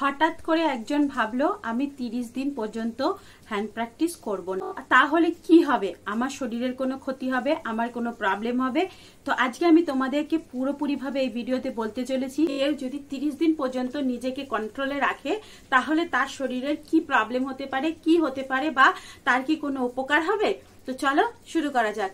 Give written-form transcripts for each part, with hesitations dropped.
হঠাৎ করে একজন ভাবলো আমি 30 দিন পর্যন্ত হ্যান্ড প্র্যাকটিস করব না, তাহলে কি হবে? আমার শরীরের কোনো ক্ষতি হবে, আমার কোনো প্রবলেম হবে? তো আজকে আমি তোমাদেরকে পুরোপুরিভাবে এই ভিডিওতে বলতে চলেছি কেউ যদি 30 দিন পর্যন্ত নিজেকে কন্ট্রোলে রাখে তাহলে তার শরীরের কি প্রবলেম হতে পারে, কি হতে পারে, বা তার কি কোনো উপকার হবে। তো চলো শুরু করা যাক।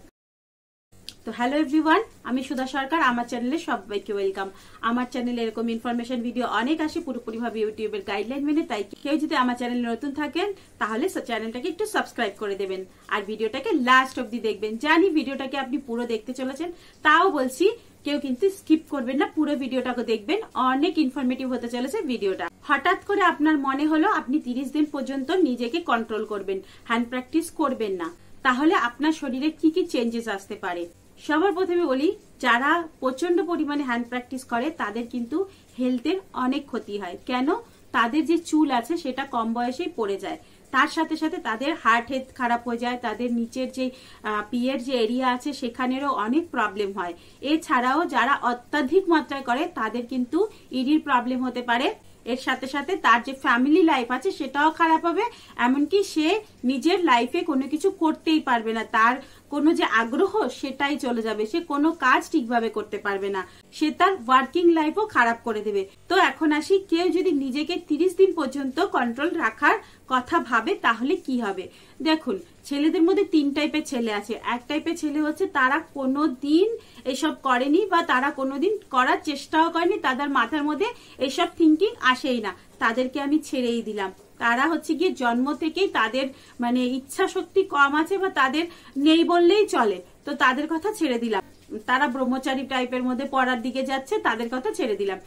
তো হ্যালো এভরিওয়ান, আমি সুধা সরকার। আমার চ্যানেলে সবাইকে ওয়েলকাম। আমার চ্যানেলে এরকম ইনফরমেশন ভিডিও অনেক আসে পুরোপুরিভাবে ইউটিউবের গাইডলাইন মেনে। তাই কেউ যদি আমার চ্যানেলে নতুন থাকেন তাহলে চ্যানেলটাকে একটু সাবস্ক্রাইব করে দেবেন আর ভিডিওটাকে লাস্ট অবধি দেখবেন। জানি ভিডিওটাকে আপনি পুরো দেখতে চলেছেন, তাও বলছি কেউ কিন্তু স্কিপ করবেন না, পুরো ভিডিওটাকে দেখবেন। অনেক ইনফরমেটিভ হতে চলেছে ভিডিওটা। হঠাৎ করে আপনার মনে হলো আপনি 30 দিন পর্যন্ত নিজেকে কন্ট্রোল করবেন, হ্যান্ড প্র্যাকটিস করবেন না, তাহলে আপনার শরীরে কি কি চেঞ্জেস আসতে পারে। সবার প্রথমে বলি, যারা প্রচন্ড পরিমাণে হ্যান্ড প্র্যাকটিস করে তাদের কিন্তু হেলথের অনেক ক্ষতি হয়। কেন? তাদের যে চুল আছে সেটা কম বয়সেই পড়ে যায়, তার সাথে সাথে তাদের হার্ট হেলথ খারাপ হয়ে যায়, তাদের নিচের যে পিয়ের যে এরিয়া আছে সেখানেরও অনেক প্রবলেম হয়। এছাড়াও যারা অত্যাধিক মাত্রায় করে তাদের কিন্তু ইডির প্রবলেম হতে পারে। এর সাথে সাথে তার যে ফ্যামিলি লাইফ আছে সেটাও খারাপ হবে, এমনকি সে নিজের লাইফে কোনো কিছু করতেই পারবে না, তার কোনো যে আগ্রহ সেটাই চলে যাবে, সে কোনো কাজ ঠিকভাবে করতে পারবে না, সে তার ওয়ার্কিং লাইফও খারাপ করে দেবে। তো এখন আসি, কেউ যদি নিজেকে 30 দিন পর্যন্ত কন্ট্রোল রাখার কথা ভাবে তাহলে কি হবে। দেখুন, ছেলেদের মধ্যে 3 টাইপের ছেলে আছে। এক টাইপের ছেলে হচ্ছে তারা কোনোদিন এসব করেনি বা তারা কোনোদিন করার চেষ্টাও করেনি, তাদের মাথার মধ্যে এসব থিঙ্কিং আসেই না, তাদেরকে আমি ছেড়েই দিলাম। তারা হচ্ছে গিয়ে জন্ম থেকেই তাদের মানে ইচ্ছা শক্তি কম আছে বা তাদের নেই বললেই চলে, তো তাদের কথা ছেড়ে দিলাম। তারা ব্রহ্মচারী টাইপের মধ্যে পড়ার দিকে যাচ্ছে, তাদের কথা ছেড়ে দিলাম।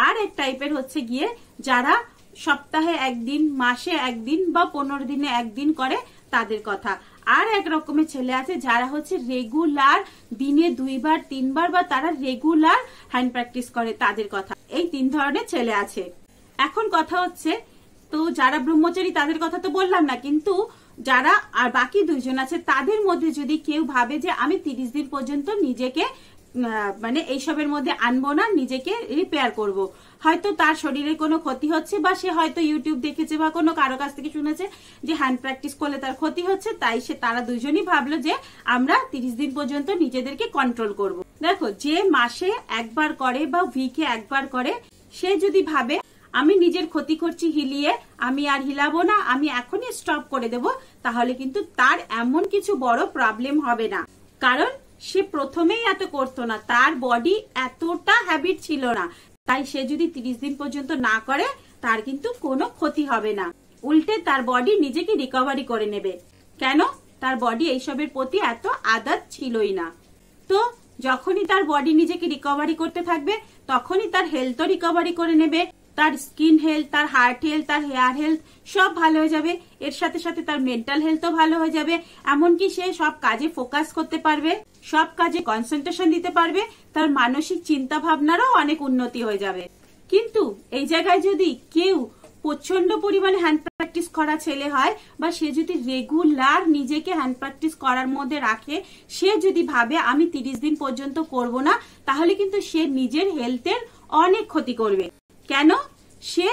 আর এক টাইপের হচ্ছে গিয়ে যারা সপ্তাহে একদিন, মাসে একদিন বা 15 দিনে একদিন করে, তাদের কথা। আর এক রকমের ছেলে আছে যারা হচ্ছে রেগুলার দিনে 2 বার 3 বার বা তারা রেগুলার হ্যান্ড প্র্যাকটিস করে, তাদের কথা। এই 3 ধরনের ছেলে আছে। এখন কথা হচ্ছে, তো যারা ব্রহ্মচারী তাদের কথা তো বললাম না, কিন্তু যারা আর বাকি 2 জন আছে তাদের মধ্যে যদি কেউ ভাবে যে আমি 30 দিন পর্যন্ত নিজেকে মানে এইসবের মধ্যে আনবো না, নিজেকে রিপেয়ার করব, হয়তো তার শরীরে কোনো ক্ষতি হচ্ছে বা সে হয়তো ইউটিউব দেখেছে বা কোনো কারো কাছ থেকে শুনেছে যে হ্যান্ড প্র্যাকটিস করলে তার ক্ষতি হচ্ছে, তাই তারা 2 জনই ভাবলো যে আমরা 30 দিন পর্যন্ত নিজেদেরকে কন্ট্রোল করব। দেখো, যে মাসে একবার করে বা উইকে একবার করে, সে যদি ভাবে আমি নিজের ক্ষতি করছি হিলিয়ে, আমি আর হিলাবো না, আমি এখনই স্টপ করে দেব, তাহলে কিন্তু তার এমন কিছু বড় প্রবলেম হবে না। কারণ সে প্রথমেই এত করতো না, তার বডি এতটা হ্যাবিট ছিল না। তাই সে যদি 30 দিন পর্যন্ত না করে তার কিন্তু কোনো ক্ষতি হবে না, উল্টে তার বডি নিজেকে রিকভারি করে নেবে। কেন? তার বডি এইসবের প্রতি এত আদত ছিলই না। তো যখনই তার বডি নিজেকে রিকভারি করতে থাকবে তখনই তার হেলথও রিকভারি করে নেবে, তার স্কিন হেলথ, তার হার্ট হেলথ, তার হেয়ার হেলথ সব ভালো হয়ে যাবে। এর সাথে সাথে তার মেন্টাল হেলথও ভালো হয়ে যাবে, এমনকি সে সব কাজে ফোকাস করতে পারবে, সব কাজে কনসেন্ট্রেশন দিতে পারবে, তার মানসিক চিন্তা ভাবনারও অনেক উন্নতি হয়ে যাবে। কিন্তু এই জায়গায় যদি কেউ প্রচন্ড পরিমাণে হ্যান্ড প্র্যাকটিস করা ছেলে হয় বা সে যদি রেগুলার নিজেকে হ্যান্ড প্র্যাকটিস করার মধ্যে রাখে, সে যদি ভাবে আমি 30 দিন পর্যন্ত করব না, তাহলে কিন্তু সে নিজের হেলথের অনেক ক্ষতি করবে। কেন? সে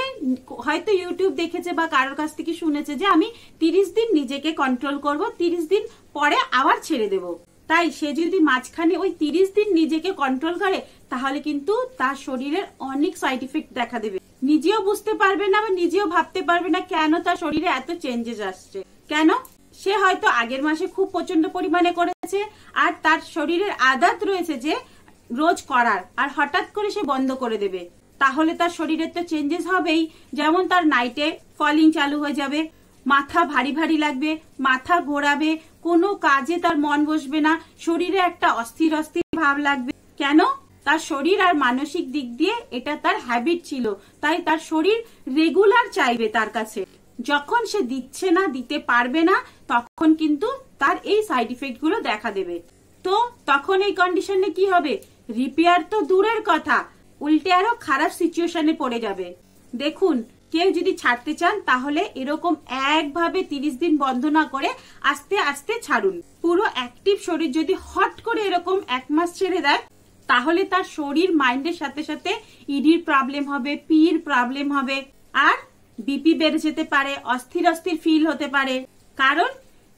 হয়তো ইউটিউব দেখেছে বা কারোর কাছ থেকে শুনেছে যে আমি 30 দিন নিজেকে কন্ট্রোল করব, 30 দিন পরে আবার ছেড়ে দেব। তাই সে যদি মাঝখানে ওই 30 দিন নিজেকে কন্ট্রোল করে তাহলে কিন্তু তার শরীরের অনেক সাইড ইফেক্ট দেখা দেবে। নিজেও বুঝতে পারবে না বা নিজেও ভাবতে পারবে না কেন তার শরীরে এত চেঞ্জেস আসছে। কেন? সে হয়তো আগের মাসে খুব প্রচন্ড পরিমাণে করেছে আর তার শরীরের আদত রয়েছে যে রোজ করার, আর হঠাৎ করে সে বন্ধ করে দেবে, তাহলে তার শরীরের তো চেঞ্জেস হবেই। যেমন তার নাইটে ফলিং চালু হয়ে যাবে, মাথা ভারী ভারী লাগবে, মাথা ঘোরাবে, কোনো কাজে তার মন বসবে না, শরীরে একটা অস্থির অস্থির ভাব লাগবে। কেন? তার শরীর আর মানসিক দিক দিয়ে এটা তার হ্যাবিট ছিল, তাই তার শরীর রেগুলার চাইবে তার কাছে। যখন সে দিচ্ছে না, দিতে পারবে না, তখন কিন্তু তার এই সাইড ইফেক্ট গুলো দেখা দেবে। তো তখন এই কন্ডিশনে কি হবে? রিপেয়ার তো দূরের কথা, উল্টে আরো খারাপ সিচুয়েশনে পড়ে যাবে। দেখুন, কেউ যদি ছাড়তে চান তাহলে এরকম একভাবে 30 দিন বন্ধ না করে আস্তে আস্তে ছাড়ুন। পুরো অ্যাক্টিভ শরীর যদি হট করে এরকম 1 মাস ছেড়ে দেয় তাহলে তার শরীর মাইন্ডের সাথে সাথে ইডির প্রবলেম হবে, পির প্রবলেম হবে, আর বিপি বেড়ে যেতে পারে, অস্থির অস্থির ফিল হতে পারে। কারণ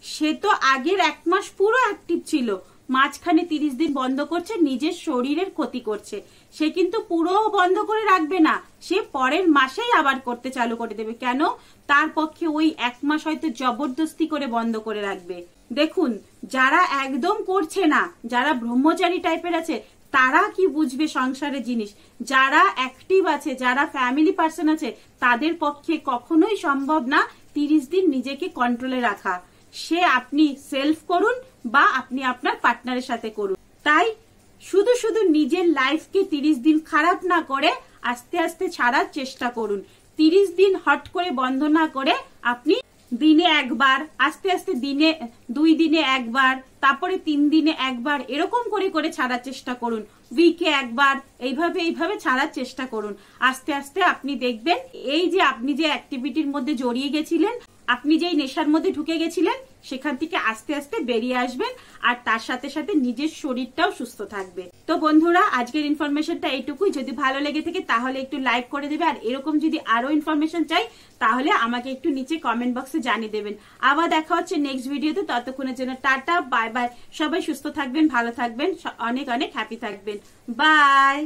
সে তো আগের 1 মাস পুরো অ্যাক্টিভ ছিল, মাঝখানে 30 দিন বন্ধ করছে, নিজের শরীরের ক্ষতি করছে। সে কিন্তু পুরো বন্ধ করে রাখবে না, সে পরের মাসেই আবার করতে চালু করে দেবে। কেন? তার পক্ষে ওই 1 মাস হয়তো জবরদস্তি করে বন্ধ করে রাখবে। দেখুন, যারা একদম করছে না, যারা ব্রহ্মচারী টাইপের আছে, তারা কি বুঝবে সংসারের জিনিস। যারা অ্যাক্টিভ আছে, যারা ফ্যামিলি পার্সন আছে, তাদের পক্ষে কখনোই সম্ভব না 30 দিন নিজেকে কন্ট্রোলে রাখা। সে আপনি সেলফ করুন বা আপনি আপনার পার্টনারের সাথে করুন। তাই শুধু শুধু নিজের লাইফকে 30 দিন খারাপ না করে আস্তে আস্তে ছাড়ার চেষ্টা করুন। 30 দিন হট করে বন্ধ না করে আপনি দিনে একবার, আস্তে আস্তে দিনে 2 দিনে একবার, তারপরে 3 দিনে একবার, এরকম করে করে ছাড়ার চেষ্টা করুন। উইকে একবার, এইভাবে ছাড়ার চেষ্টা করুন। আস্তে আস্তে আপনি দেখবেন এই যে আপনি যে অ্যাক্টিভিটির মধ্যে জড়িয়ে গেছিলেন, আপনি যেই নেশার মধ্যে ঢুকে গেছিলেন, সেখান থেকে আস্তে আস্তে বেরিয়ে আসবেন। আর তার সাথে সাথে নিজের শরীরটাও সুস্থ থাকবে। তো বন্ধুরা, আজকের ইনফরমেশনটা এইটুকুই। যদি ভালো লেগে থাকে তাহলে একটু লাইক করে দেবে। আর এরকম যদি আরো ইনফরমেশন চাই তাহলে আমাকে একটু নিচে কমেন্ট বক্সে জানিয়ে দেবেন। আবার দেখা হচ্ছে নেক্সট ভিডিওতে। ততক্ষণের জন্য টাটা, বাই বাই। সবাই সুস্থ থাকবেন, ভালো থাকবেন, অনেক অনেক হ্যাপি থাকবেন। বাই।